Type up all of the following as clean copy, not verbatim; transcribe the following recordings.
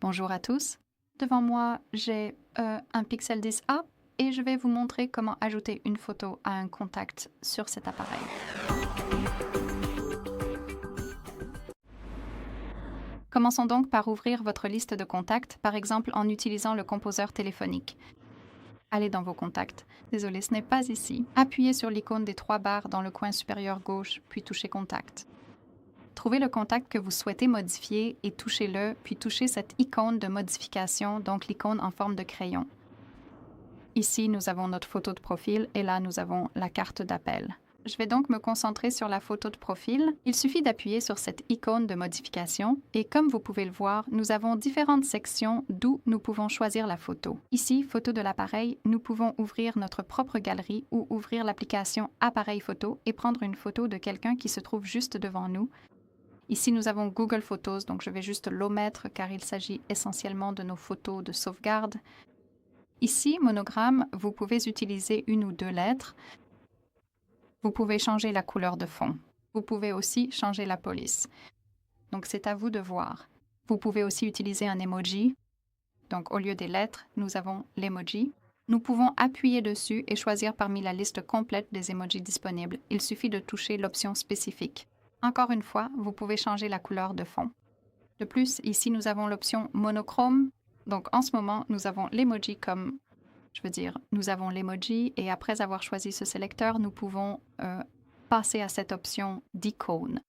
Bonjour à tous. Devant moi, j'ai un Pixel 10a et je vais vous montrer comment ajouter une photo à un contact sur cet appareil. Commençons donc par ouvrir votre liste de contacts, par exemple en utilisant le composeur téléphonique. Allez dans vos contacts. Désolé, ce n'est pas ici. Appuyez sur l'icône des 3 barres dans le coin supérieur gauche, puis touchez Contact. Trouvez le contact que vous souhaitez modifier et touchez-le, puis touchez cette icône de modification, donc l'icône en forme de crayon. Ici, nous avons notre photo de profil et là, nous avons la carte d'appel. Je vais donc me concentrer sur la photo de profil. Il suffit d'appuyer sur cette icône de modification et comme vous pouvez le voir, nous avons différentes sections d'où nous pouvons choisir la photo. Ici, photo de l'appareil, nous pouvons ouvrir notre propre galerie ou ouvrir l'application Appareil photo et prendre une photo de quelqu'un qui se trouve juste devant nous. Ici, nous avons Google Photos, donc je vais juste l'omettre car il s'agit essentiellement de nos photos de sauvegarde. Ici, monogramme, vous pouvez utiliser une ou deux lettres. Vous pouvez changer la couleur de fond. Vous pouvez aussi changer la police. Donc, c'est à vous de voir. Vous pouvez aussi utiliser un emoji. Donc, au lieu des lettres, nous avons l'emoji. Nous pouvons appuyer dessus et choisir parmi la liste complète des emojis disponibles. Il suffit de toucher l'option spécifique. Encore une fois, vous pouvez changer la couleur de fond. De plus, ici, nous avons l'option monochrome. Donc, en ce moment, nous avons l'emoji comme, nous avons l'emoji et après avoir choisi ce sélecteur, nous pouvons passer à cette option d'icône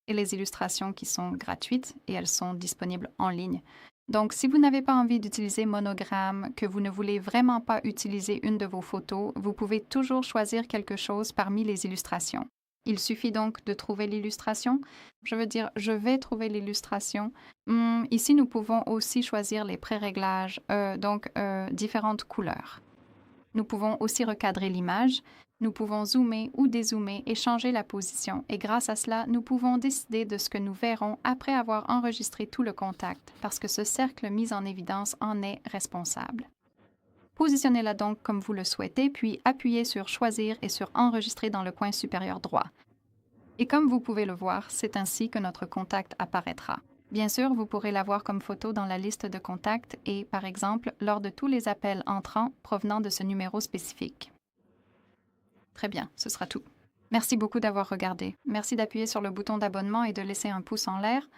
et les illustrations qui sont gratuites et elles sont disponibles en ligne. Donc, si vous n'avez pas envie d'utiliser monogramme, que vous ne voulez vraiment pas utiliser une de vos photos, vous pouvez toujours choisir quelque chose parmi les illustrations. Il suffit donc de trouver l'illustration. Je vais trouver l'illustration. Ici, nous pouvons aussi choisir les pré-réglages, différentes couleurs. Nous pouvons aussi recadrer l'image. Nous pouvons zoomer ou dézoomer et changer la position. Et grâce à cela, nous pouvons décider de ce que nous verrons après avoir enregistré tout le contact, parce que ce cercle mis en évidence en est responsable. Positionnez-la donc comme vous le souhaitez, puis appuyez sur « Choisir » et sur « Enregistrer » dans le coin supérieur droit. Et comme vous pouvez le voir, c'est ainsi que notre contact apparaîtra. Bien sûr, vous pourrez l'avoir comme photo dans la liste de contacts et, par exemple, lors de tous les appels entrants provenant de ce numéro spécifique. Très bien, ce sera tout. Merci beaucoup d'avoir regardé. Merci d'appuyer sur le bouton d'abonnement et de laisser un pouce en l'air.